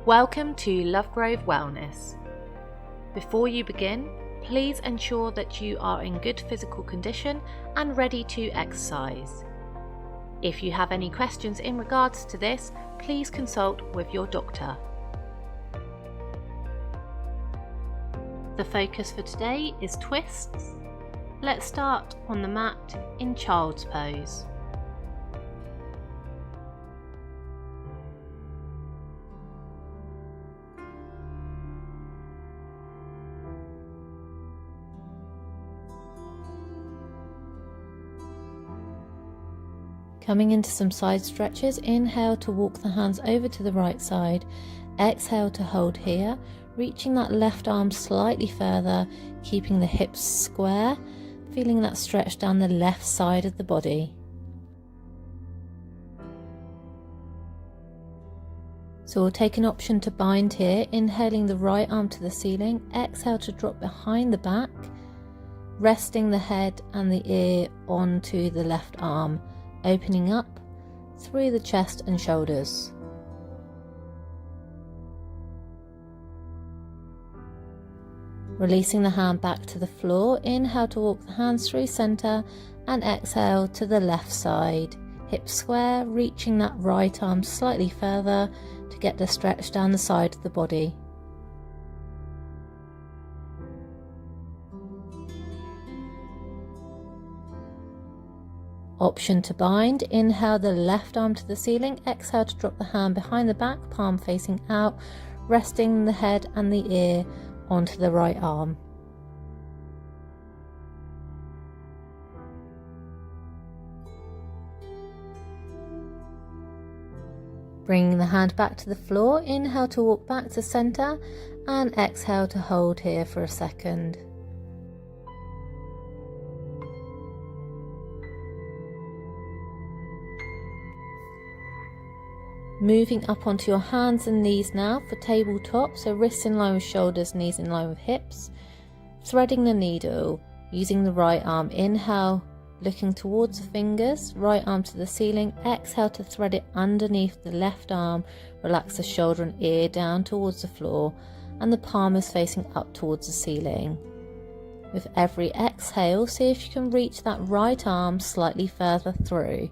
Welcome to Lovegrove Wellness. Before you begin, please ensure that you are in good physical condition and ready to exercise. If you have any questions in regards to this, please consult with your doctor. The focus for today is twists. Let's start on the mat in child's pose. Coming into some side stretches, inhale to walk the hands over to the right side, exhale to hold here, reaching that left arm slightly further, keeping the hips square, feeling that stretch down the left side of the body. So we'll take an option to bind here, inhaling the right arm to the ceiling, exhale to drop behind the back, resting the head and the ear onto the left arm, opening up through the chest and shoulders. Releasing the hand back to the floor, inhale to walk the hands through center and exhale to the left side. Hips square, reaching that right arm slightly further to get the stretch down the side of the body. Option to bind, inhale the left arm to the ceiling, exhale to drop the hand behind the back, palm facing out, resting the head and the ear onto the right arm. Bringing the hand back to the floor, inhale to walk back to center and exhale to hold here for a second. Moving up onto your hands and knees now for tabletop, so wrists in line with shoulders, knees in line with hips. Threading the needle, using the right arm, inhale, looking towards the fingers, right arm to the ceiling, exhale to thread it underneath the left arm, relax the shoulder and ear down towards the floor, and the palm is facing up towards the ceiling. With every exhale, see if you can reach that right arm slightly further through.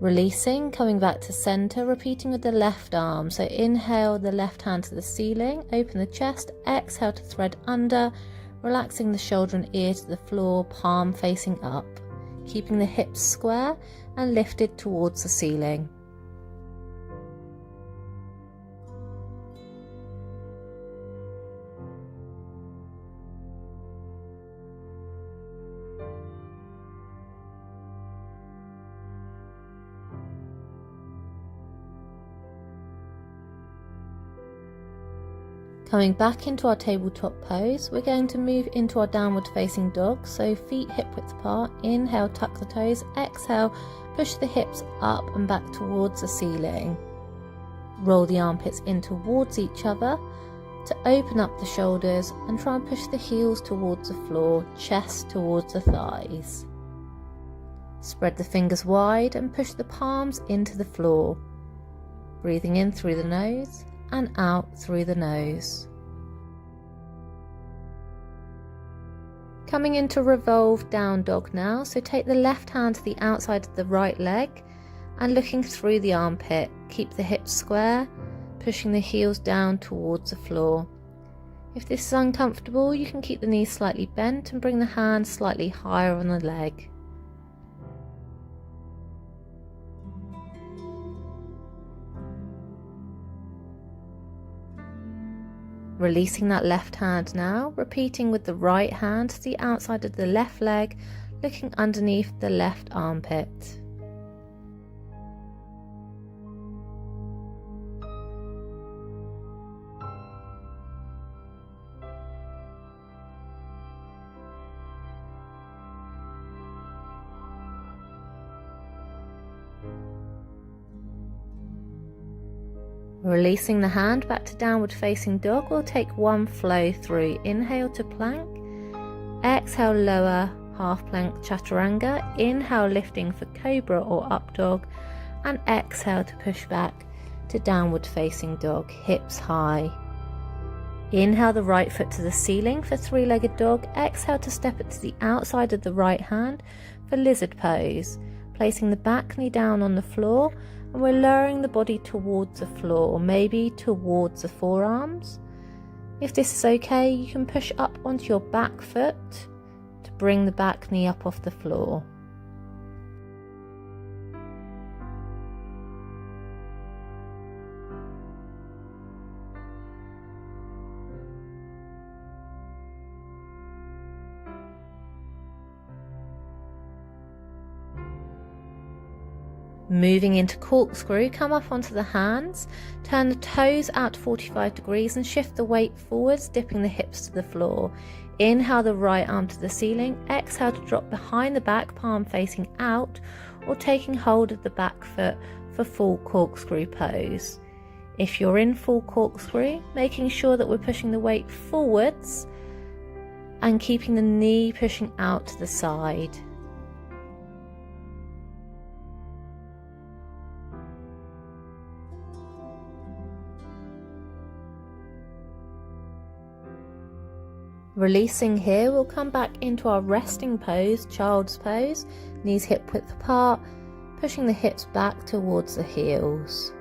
Releasing, coming back to center, repeating with the left arm. So inhale the left hand to the ceiling, open the chest, exhale to thread under, relaxing the shoulder and ear to the floor, palm facing up, keeping the hips square and lifted towards the ceiling. Coming back into our tabletop pose, we're going to move into our downward facing dog, so feet hip width apart, inhale tuck the toes, exhale push the hips up and back towards the ceiling. Roll the armpits in towards each other to open up the shoulders and try and push the heels towards the floor, chest towards the thighs. Spread the fingers wide and push the palms into the floor, breathing in through the nose and out through the nose. Coming into revolve down dog now, so take the left hand to the outside of the right leg and looking through the armpit, keep the hips square, pushing the heels down towards the floor. If this is uncomfortable, you can keep the knees slightly bent and bring the hand slightly higher on the leg. Releasing that left hand now, repeating with the right hand to the outside of the left leg, looking underneath the left armpit. Releasing the hand back to downward facing dog, we'll take one flow through. Inhale to plank, exhale lower half plank chaturanga, inhale lifting for cobra or up dog, and exhale to push back to downward facing dog, hips high. Inhale the right foot to the ceiling for three-legged dog, exhale to step it to the outside of the right hand for lizard pose, placing the back knee down on the floor, and we're lowering the body towards the floor, maybe towards the forearms. If this is okay, you can push up onto your back foot to bring the back knee up off the floor. Moving into corkscrew, come up onto the hands, turn the toes out to 45 degrees and shift the weight forwards, dipping the hips to the floor. Inhale the right arm to the ceiling, exhale to drop behind the back, palm facing out, or taking hold of the back foot for full corkscrew pose. If you're in full corkscrew, making sure that we're pushing the weight forwards and keeping the knee pushing out to the side. Releasing here, we'll come back into our resting pose, child's pose, knees hip width apart, pushing the hips back towards the heels.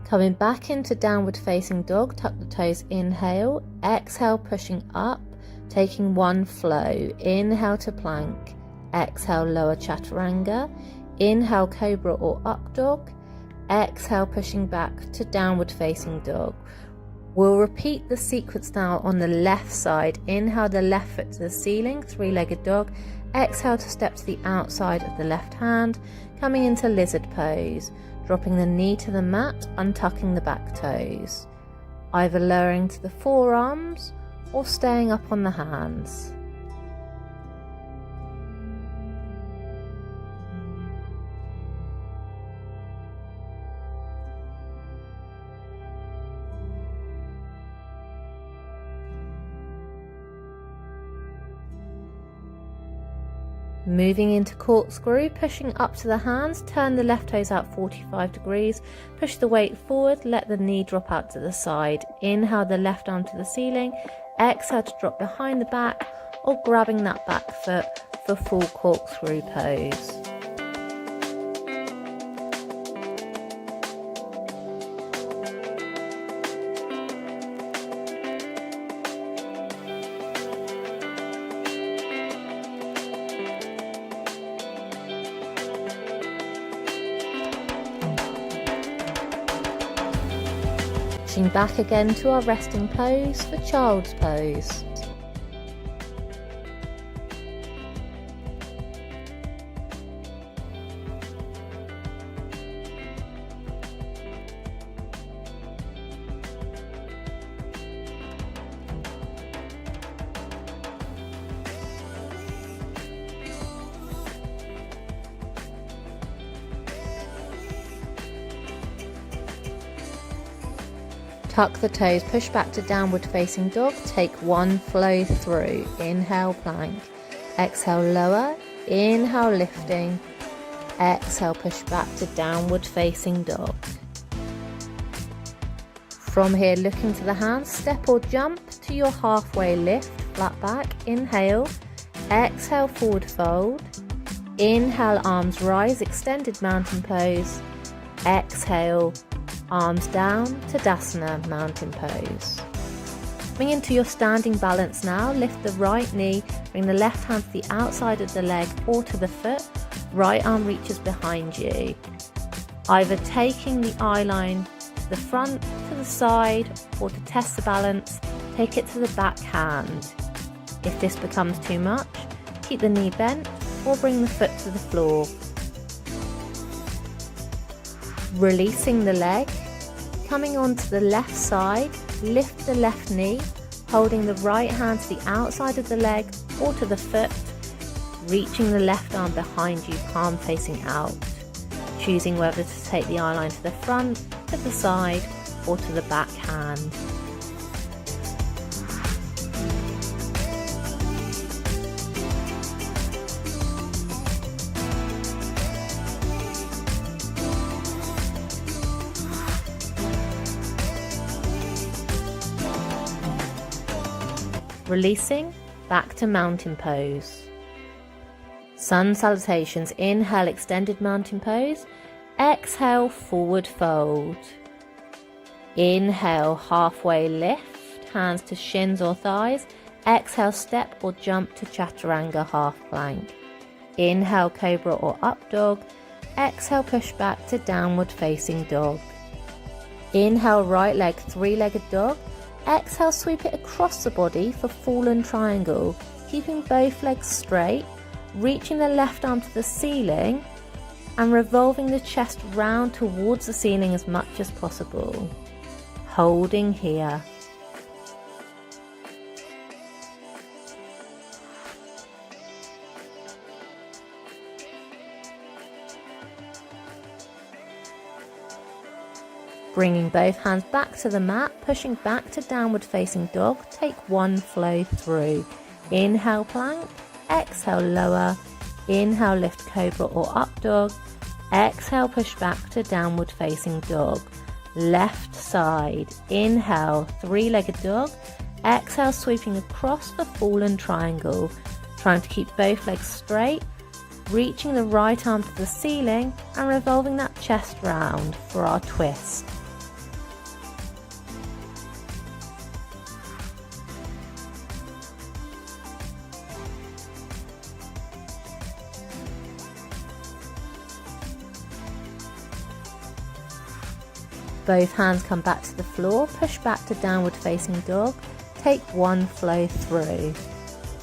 Coming back into downward facing dog, tuck the toes, inhale, exhale pushing up, taking one flow, inhale to plank, exhale lower chaturanga, inhale cobra or up dog, exhale pushing back to downward facing dog. We'll repeat the sequence now on the left side. Inhale the left foot to the ceiling, three-legged dog, exhale to step to the outside of the left hand, coming into lizard pose. Dropping the knee to the mat, untucking the back toes, either lowering to the forearms or staying up on the hands. Moving into corkscrew, pushing up to the hands, turn the left toes out 45 degrees, push the weight forward, let the knee drop out to the side. Inhale the left arm to the ceiling, exhale to drop behind the back or grabbing that back foot for full corkscrew pose. Back again to our resting pose for child's pose. Tuck the toes, push back to downward facing dog, take one flow through. Inhale plank, exhale lower, inhale lifting, exhale push back to downward facing dog. From here, looking to the hands, step or jump to your halfway lift, flat back, inhale, exhale forward fold, inhale arms rise, extended mountain pose, exhale arms down to Tadasana mountain pose. Coming into your standing balance now, lift the right knee, bring the left hand to the outside of the leg or to the foot, right arm reaches behind you. Either taking the eye line to the front, to the side, or to test the balance, take it to the back hand. If this becomes too much, Keep the knee bent or bring the foot to the floor. Releasing the leg, coming onto the left side, lift the left knee, holding the right hand to the outside of the leg or to the foot, reaching the left arm behind you, palm facing out, choosing whether to take the eye line to the front, to the side or to the back hand. Releasing, back to mountain pose. Sun salutations. Inhale, extended mountain pose. Exhale, forward fold. Inhale, halfway lift, hands to shins or thighs. Exhale, step or jump to chaturanga, half plank. Inhale, cobra or up dog. Exhale, push back to downward facing dog. Inhale, right leg, three-legged dog. Exhale, sweep it across the body for fallen triangle, keeping both legs straight, reaching the left arm to the ceiling and revolving the chest round towards the ceiling as much as possible. Holding here. Bringing both hands back to the mat, pushing back to downward facing dog. Take one flow through. Inhale, plank. Exhale, lower. Inhale, lift cobra or up dog. Exhale, push back to downward facing dog. Left side. Inhale, three-legged dog. Exhale, sweeping across the fallen triangle. Trying to keep both legs straight. Reaching the right arm to the ceiling and revolving that chest round for our twist. Both hands come back to the floor, push back to downward facing dog, take one flow through.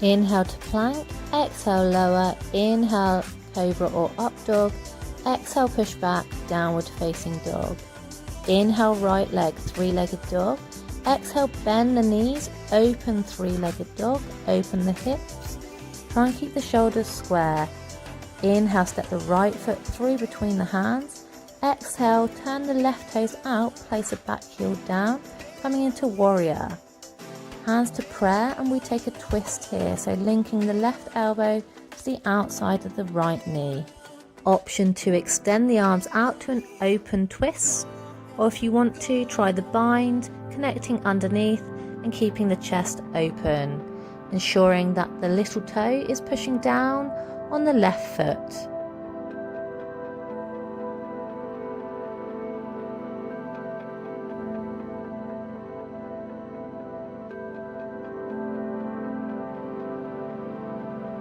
Inhale to plank, exhale lower, inhale cobra or up dog, exhale push back, downward facing dog. Inhale right leg, three-legged dog, exhale bend the knees, open three-legged dog, open the hips, try and keep the shoulders square. Inhale, step the right foot through between the hands. Exhale, turn the left toes out, place a back heel down, coming into warrior. Hands to prayer and we take a twist here, so linking the left elbow to the outside of the right knee. Option to extend the arms out to an open twist, or if you want to, try the bind, connecting underneath and keeping the chest open, ensuring that the little toe is pushing down on the left foot.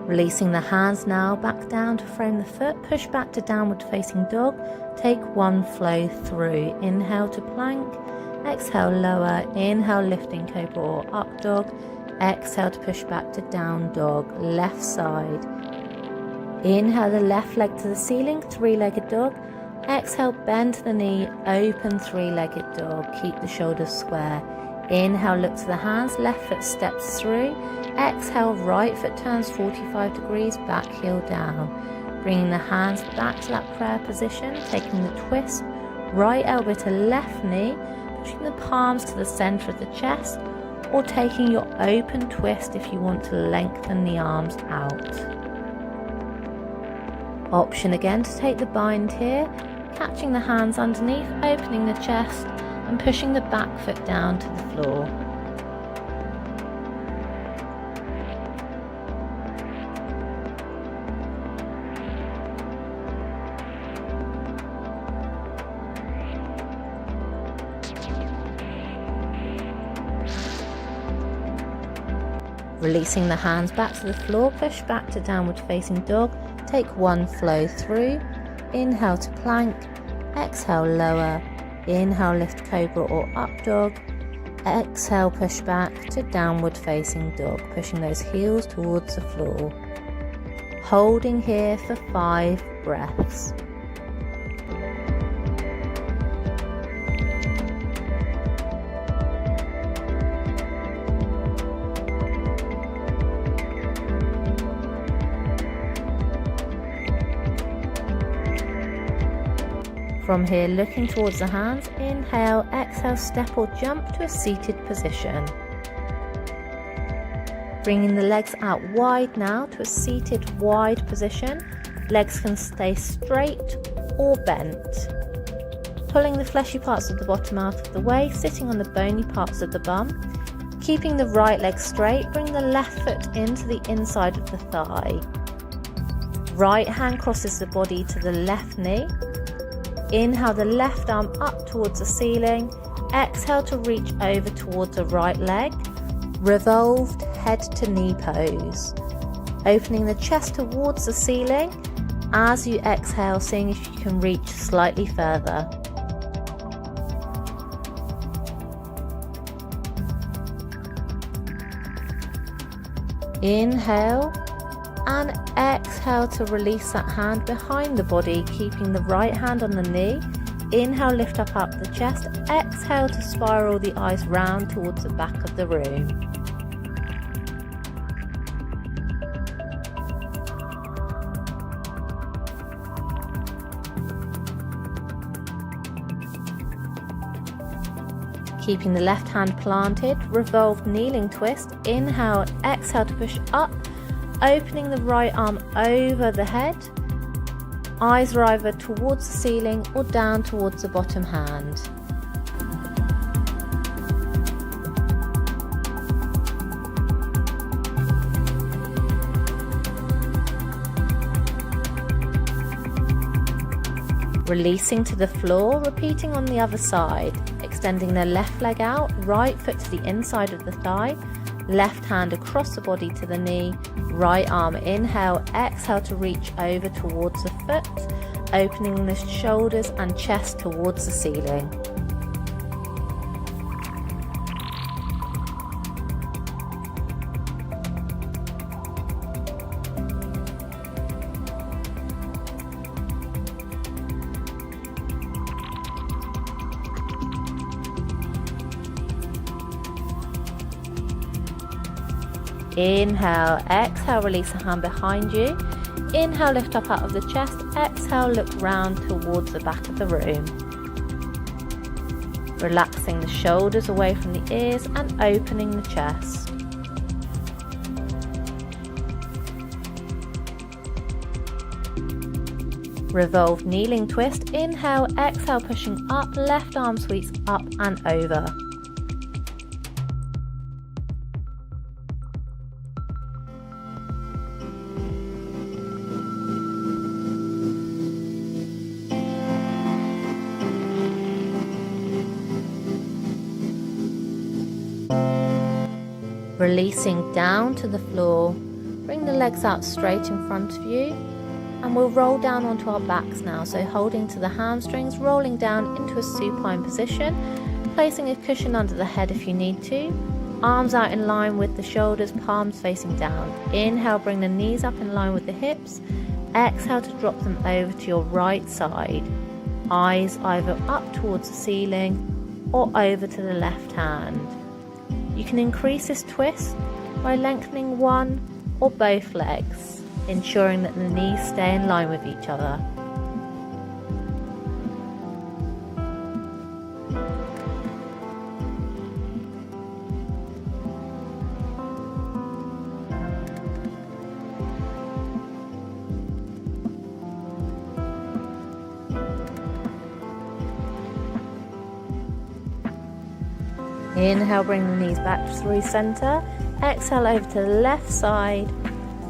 Releasing the hands now back down to frame the foot, push back to downward facing dog, take one flow through. Inhale to plank, exhale lower, inhale lifting cobra or up dog, exhale to push back to down dog, left side. Inhale the left leg to the ceiling, three-legged dog, exhale bend the knee, open three-legged dog, keep the shoulders square. Inhale, look to the hands, left foot steps through. Exhale, right foot turns 45 degrees, back heel down. Bringing the hands back to that prayer position, taking the twist, right elbow to left knee, pushing the palms to the center of the chest, or taking your open twist if you want to lengthen the arms out. Option again to take the bind here, catching the hands underneath, opening the chest, and pushing the back foot down to the floor. Releasing the hands back to the floor, push back to downward facing dog, take one flow through. Inhale to plank, exhale lower, inhale lift cobra or up dog, exhale push back to downward facing dog, pushing those heels towards the floor. holding here for 5 breaths. From here, looking towards the hands, inhale, exhale, step or jump to a seated position. Bringing the legs out wide now to a seated wide position. Legs can stay straight or bent. Pulling the fleshy parts of the bottom out of the way, sitting on the bony parts of the bum. Keeping the right leg straight, bring the left foot into the inside of the thigh. Right hand crosses the body to the left knee. Inhale the left arm up towards the ceiling. Exhale to reach over towards the right leg. Revolved head to knee pose. Opening the chest towards the ceiling. As you exhale, seeing if you can reach slightly further. Inhale and exhale to release that hand behind the body, keeping the right hand on the knee. Inhale, lift up the chest. Exhale to spiral the eyes round towards the back of the room. Keeping the left hand planted, revolved kneeling twist. Inhale, exhale to push up, opening the right arm over the head. Eyes are either towards the ceiling or down towards the bottom hand. Releasing to the floor, repeating on the other side. Extending the left leg out, right foot to the inside of the thigh, left hand across the body to the knee, right arm, inhale, exhale to reach over towards the foot, opening the shoulders and chest towards the ceiling. Inhale, exhale, release the hand behind you. Inhale, lift up out of the chest. Exhale, look round towards the back of the room. Relaxing the shoulders away from the ears and opening the chest. Revolved kneeling twist. Inhale, exhale, pushing up. Left arm sweeps up and over. Releasing down to the floor, bring the legs out straight in front of you, and we'll roll down onto our backs now, so holding to the hamstrings, rolling down into a supine position, placing a cushion under the head if you need to, arms out in line with the shoulders, palms facing down. Inhale, bring the knees up in line with the hips. Exhale to drop them over to your right side, eyes either up towards the ceiling or over to the left hand. You can increase this twist by lengthening one or both legs, ensuring that the knees stay in line with each other. Inhale, bring the knees back through center. Exhale, over to the left side,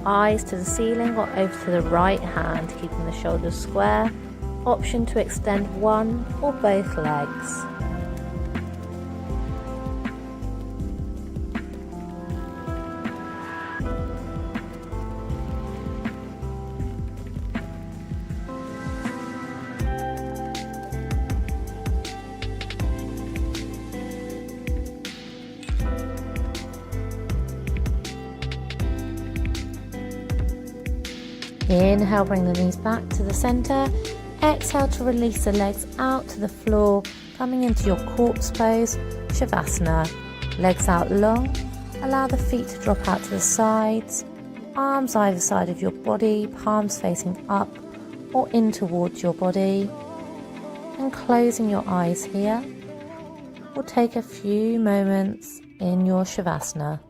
eyes to the ceiling or over to the right hand, keeping the shoulders square. Option to extend one or both legs. Inhale, bring the knees back to the center. Exhale to release the legs out to the floor, coming into your corpse pose, Shavasana. Legs out long, allow the feet to drop out to the sides, arms either side of your body, palms facing up or in towards your body. And closing your eyes here, we'll take a few moments in your Shavasana.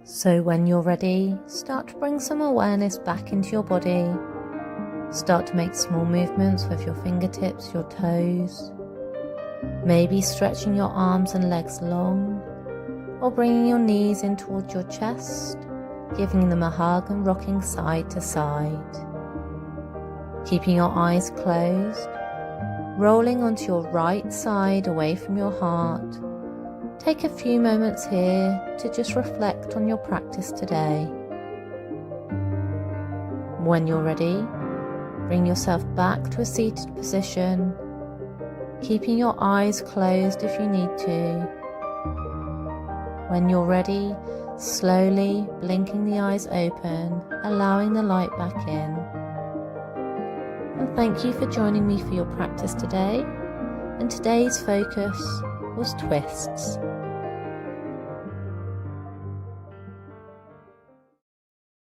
So when you're ready, start to bring some awareness back into your body. Start to make small movements with your fingertips, your toes. Maybe stretching your arms and legs long, or bringing your knees in towards your chest, giving them a hug and rocking side to side. Keeping your eyes closed, rolling onto your right side away from your heart. Take a few moments here to just reflect on your practice today. When you're ready, bring yourself back to a seated position, keeping your eyes closed if you need to. When you're ready, slowly blinking the eyes open, allowing the light back in. And thank you for joining me for your practice today. And today's focus was twists.